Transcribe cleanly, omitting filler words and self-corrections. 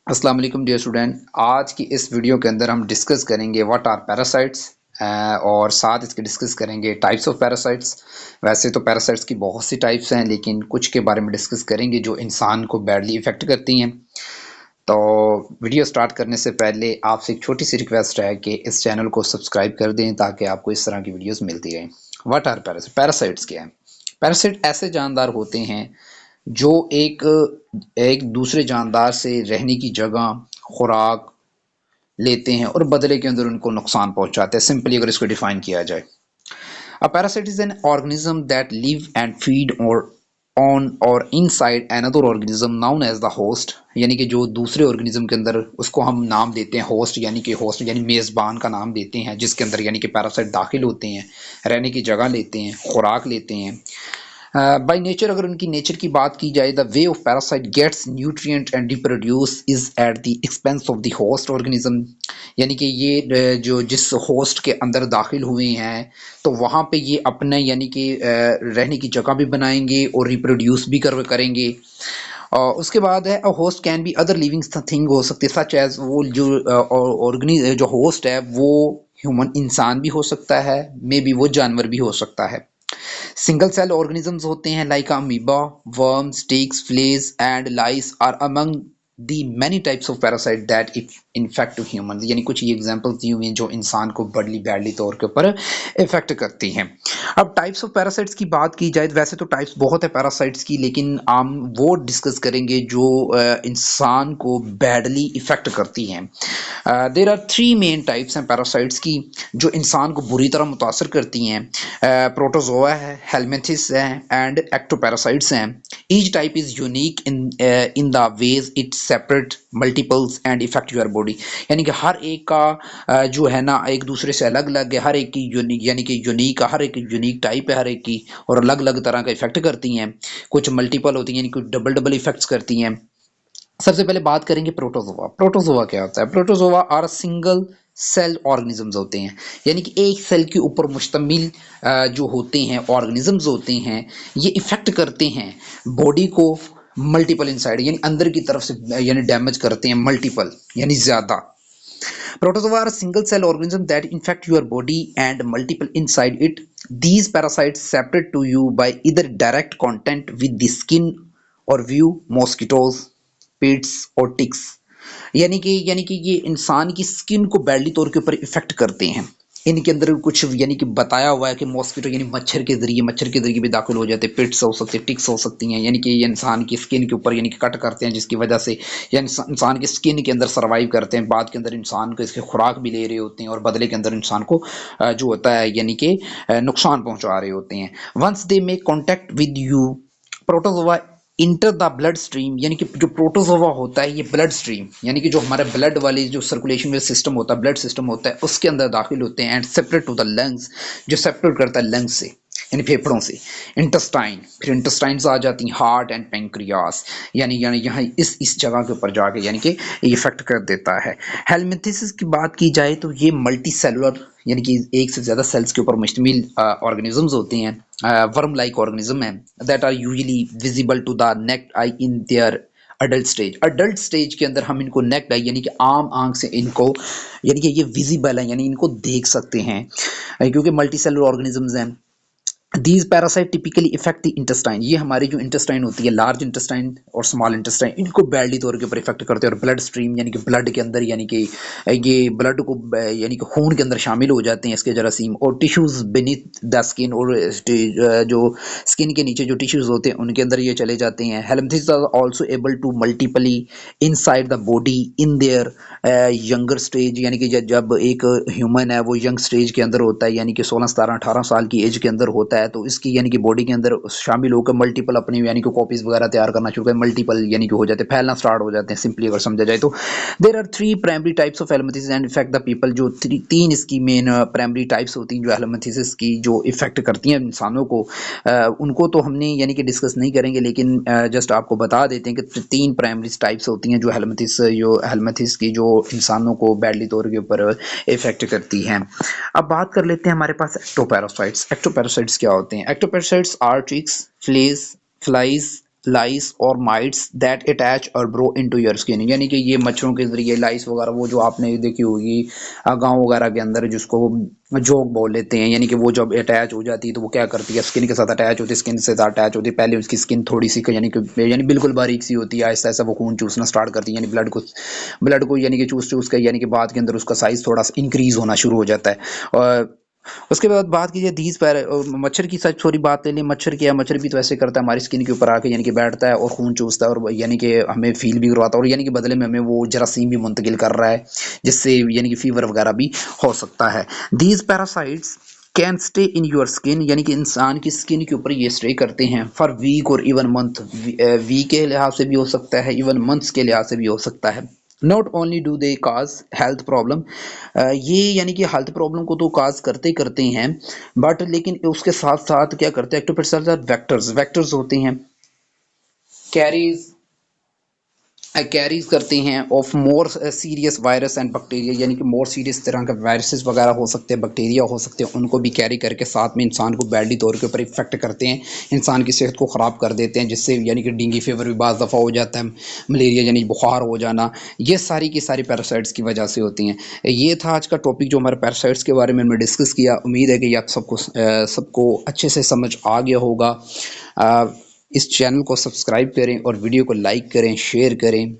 अस्सलाम वालेकुम dear student. आज की इस वीडियो के अंदर हम डिस्कस करेंगे व्हाट आर पैरासाइट्स और साथ इसके डिस्कस करेंगे टाइप्स ऑफ पैरासाइट्स। वैसे तो पैरासाइट्स की बहुत सी टाइप्स हैं, लेकिन कुछ के बारे में डिस्कस करेंगे जो इंसान को बैडली इफ़ेक्ट करती हैं। तो वीडियो स्टार्ट करने से पहले आपसे एक छोटी सी रिक्वेस्ट है कि इस चैनल को सब्सक्राइब कर दें ताकि आपको इस तरह की वीडियोस मिलती रहें। What are parasites? पैरासाइट्स क्या है? पैरासाइट ऐसे जानदार होते हैं जो एक एक दूसरे जानदार से रहने की जगह, खुराक लेते हैं और बदले के अंदर उनको नुकसान पहुंचाते हैं। सिंपली अगर इसको डिफाइन किया जाए, a parasite is an organism that live and feed or on or inside another organism known as the host. यानी कि जो दूसरे ऑर्गेनिज्म के अंदर, उसको हम नाम देते हैं होस्ट, होस्ट यानी मेज़बान का नाम देते हैं, जिसके अंदर यानी कि पैरासाइट दाखिल होते हैं, रहने की जगह लेते हैं, खुराक लेते हैं। बाय नेचर, अगर उनकी नेचर की बात की जाए, the way of parasite gets nutrient and reproduce is at the expense of the host organism. यानी कि ये जो जिस होस्ट के अंदर दाखिल हुए हैं, तो वहाँ पे ये अपने यानी कि रहने की जगह भी बनाएंगे और रिप्रोड्यूस भी करेंगे। और उसके बाद है, host can be other living thing, हो सकती है सच एज, वो जो जो होस्ट है वो ह्यूमन इंसान भी हो सकता है, मे बी वो जानवर भी हो सकता है। सिंगल सेल ऑर्गेनिजम्स होते हैं like amoeba, worms, ticks, fleas and lice are among the many types of parasite that infect human. यानी कुछ ये एग्जांपल्स दी हुई हैं जो इंसान को बड़ी बैडली तौर के ऊपर इफेक्ट करती हैं। अब टाइप्स ऑफ पैरासाइट्स की बात की जाए, वैसे तो टाइप्स बहुत है पैरासाइट्स की, लेकिन हम वो डिस्कस करेंगे जो इंसान को बैडली इफेक्ट करती हैं। There are three main types हैं पैरासाइट्स की जो इंसान को बुरी तरह मुतासर करती हैं। प्रोटोजोआ है, हेलमिंथिस है एंड एक्टोपैरासाइट्स हैं। Each type is unique in the ways it separate multiples and effect your body. यानी कि हर एक का जो है ना, एक दूसरे से अलग अलग है, हर एक की यूनिक, यानी कि यूनिक, हर एक यूनिक टाइप है हर एक की, और अलग अलग तरह का इफेक्ट करती हैं। कुछ मल्टीपल होती हैं, यानी कुछ डबल डबल इफेक्ट्स करती हैं। सबसे पहले बात करेंगे प्रोटोजोआ। प्रोटोजोआ क्या होता है? Protozoa are single cell organisms होते हैं, यानी कि एक सेल के ऊपर मुश्तमिल जो होते हैं ऑर्गेनिजम्स होते हैं। ये इफेक्ट करते हैं बॉडी को मल्टीपल इनसाइड, यानी अंदर की तरफ से, यानी डैमेज करते हैं मल्टीपल, यानी ज्यादा। Protozoa are single cell organisms that infect your body and multiple inside it. These parasites separate to you by either direct contact with the skin or view mosquitoes, pits और ticks। यानी कि ये इंसान की skin को badly तौर के ऊपर इफेक्ट करते हैं। इनके अंदर कुछ यानी कि बताया हुआ है कि मॉस्किटो यानी मच्छर के जरिए भी दाखिल हो जाते हैं, पिट्स हो सकते हैं, टिक्स हो सकती हैं, यानी कि ये इंसान की स्किन के ऊपर यानी कि कट करते हैं, जिसकी वजह से या इंसान की स्किन के अंदर सर्वाइव करते हैं। बाद के अंदर इंसान को इसके खुराक भी ले रहे होते हैं और बदले के अंदर इंसान को जो होता है यानी कि नुकसान पहुंचा रहे होते हैं। Once they make contact with you, protozoa enter the blood stream. यानी कि जो प्रोटोजोआ होता है, ये ब्लड स्ट्रीम, यानी कि जो हमारे ब्लड वाली जो सर्कुलेशन में सिस्टम होता है, ब्लड सिस्टम होता है, उसके अंदर दाखिल होते हैं and separate to the lungs, जो सेपरेट करता है लंग्स से, यानी फेफड़ों से। इंटेस्टाइन, फिर इंटेस्टाइन्स आ जाती हैं, हार्ट एंड पेंक्रियास, यानी यहाँ इस जगह के ऊपर जाके यानी कि इफेक्ट कर देता है। हेलमिंथिस की बात की जाए तो ये मल्टी सेलुलर, यानी कि एक से ज़्यादा सेल्स के ऊपर मुश्तमिल ऑर्गेनिजम्स होते हैं, वर्म लाइक ऑर्गेनिज्म है, that are usually visible to the naked eye in their adult stage के अंदर हम इनको नेक्ड आई यानी कि आम आंख से इनको, यानी कि ये विजिबल है, यानी इनको देख सकते हैं, क्योंकि मल्टी सेलुलर ऑर्गेनिजम्स हैं। These parasite typically effect the intestine. ये हमारी जो इंटेस्टाइन होती है, लार्ज इंटेस्टाइन और स्मॉल इंटेस्टाइन, इनको बैडली तौर के ऊपर इफेक्ट करते हैं। और ब्लड स्ट्रीम, यानी कि ब्लड के अंदर, यानी कि ये ब्लड को यानी कि खून के अंदर शामिल हो जाते हैं इसके जरासीम। और टिश्यूज बेनीथ द स्किन, और जो स्किन के नीचे जो टिश्यूज होते हैं उनके अंदर ये चले जाते हैं। Helminths are also able to multiply inside the body in their younger stage. यानी कि जब एक ह्यूमन है वो यंग स्टेज के अंदर होता है, यानी कि 16 17 18 साल की एज के अंदर होता है, तो इसकी यानी कि बॉडी के अंदर शामिल होकर मल्टीपल अपनी यानी कि कॉपीज वगैरह तैयार करना शुरू करें, मल्टीपल यानी कि हो जाते हैं, फैलना स्टार्ट हो जाते हैं, सिंपली अगर समझा जाए तो। There are three primary types of helminths and effect the people. जो तीन इसकी मेन प्राइमरी टाइप्स होती हैं जो हेलमिंथिस की, जो इफेक्ट करती हैं इंसानों को, उनको तो हमने यानी कि डिस्कस नहीं करेंगे, लेकिन जस्ट आपको बता देते हैं कि तीन प्राइमरी टाइप्स होती हैं जो हेलमिंथिस की, जो इंसानों को बैडली तौर के ऊपर इफेक्ट करती हैं। अब बात कर लेते हैं हमारे पास एक्टोपैरासाइट्स। एक्टोपैरासाइट्स क्या होते हैं? Ectoparasites are ticks, fleas, flies lice और माइट्स दैट अटैच और ब्रो इनटू योर स्किन, यानी कि ये मच्छरों के ज़रिए लाइस वगैरह वो जो आपने देखी होगी गाँव वगैरह के अंदर जिसको जोक बोल लेते हैं, यानी कि वो जब अटैच हो जाती है तो वो क्या करती है स्किन के साथ अटैच होती है, स्किन से अटैच होती है। पहले उसकी स्किन थोड़ी सी यानी बिल्कुल बारीक सी होती है, आहिस्ता आहिस्ता वो खून चूसना स्टार्ट करती है, यानी ब्लड को यानी कि चूस चूस कर यानी कि बाद के अंदर उसका साइज़ थोड़ा सा इंक्रीज़ होना शुरू हो जाता है। और उसके बाद बात कीजिए दीज पैर मच्छर की, सच थोड़ी बात ले लें, मच्छर क्या है, मच्छर भी तो ऐसे करता है हमारी स्किन के ऊपर आके यानी कि बैठता है और खून चूसता है और यानी कि हमें फील भी करवाता है और यानी कि बदले में हमें वो जरासीम भी मुंतकिल कर रहा है, जिससे यानी कि फीवर वगैरह भी हो सकता है। These parasites can stay in your skin, यानी कि इंसान की स्किन के ऊपर ये स्टे करते हैं फॉर वीक और इवन मंथ, वीक के लिहाज से भी हो सकता है, इवन मंथ्स के लिहाज से भी हो सकता है। Not only do they cause health problem, ये यानी कि हेल्थ प्रॉब्लम को तो काज करते ही करते हैं, बट लेकिन उसके साथ साथ क्या करते हैं, एक्टोपिट्स वेक्टर्स वेक्टर्स होते हैं, कैरीज कैरीज करते हैं of more serious virus and bacteria, यानी कि मोर सीरियस तरह के वायरसेस वगैरह हो सकते हैं, बैक्टीरिया हो सकते हैं, उनको भी कैरी करके साथ में इंसान को बैडली तौर के ऊपर इफेक्ट करते हैं, इंसान की सेहत को ख़राब कर देते हैं, जिससे यानी कि डेंगू फीवर भी बाज़ दफ़ा हो जाता है, मलेरिया यानी बुखार हो जाना, ये सारी की सारी पैरासाइट्स की वजह से होती हैं। ये था आज का टॉपिक जो हमारे पैरासाइट्स के बारे में हमने डिस्कस किया। उम्मीद है कि ये आप सबको अच्छे से समझ आ गया होगा। इस चैनल को सब्सक्राइब करें और वीडियो को लाइक करें, शेयर करें।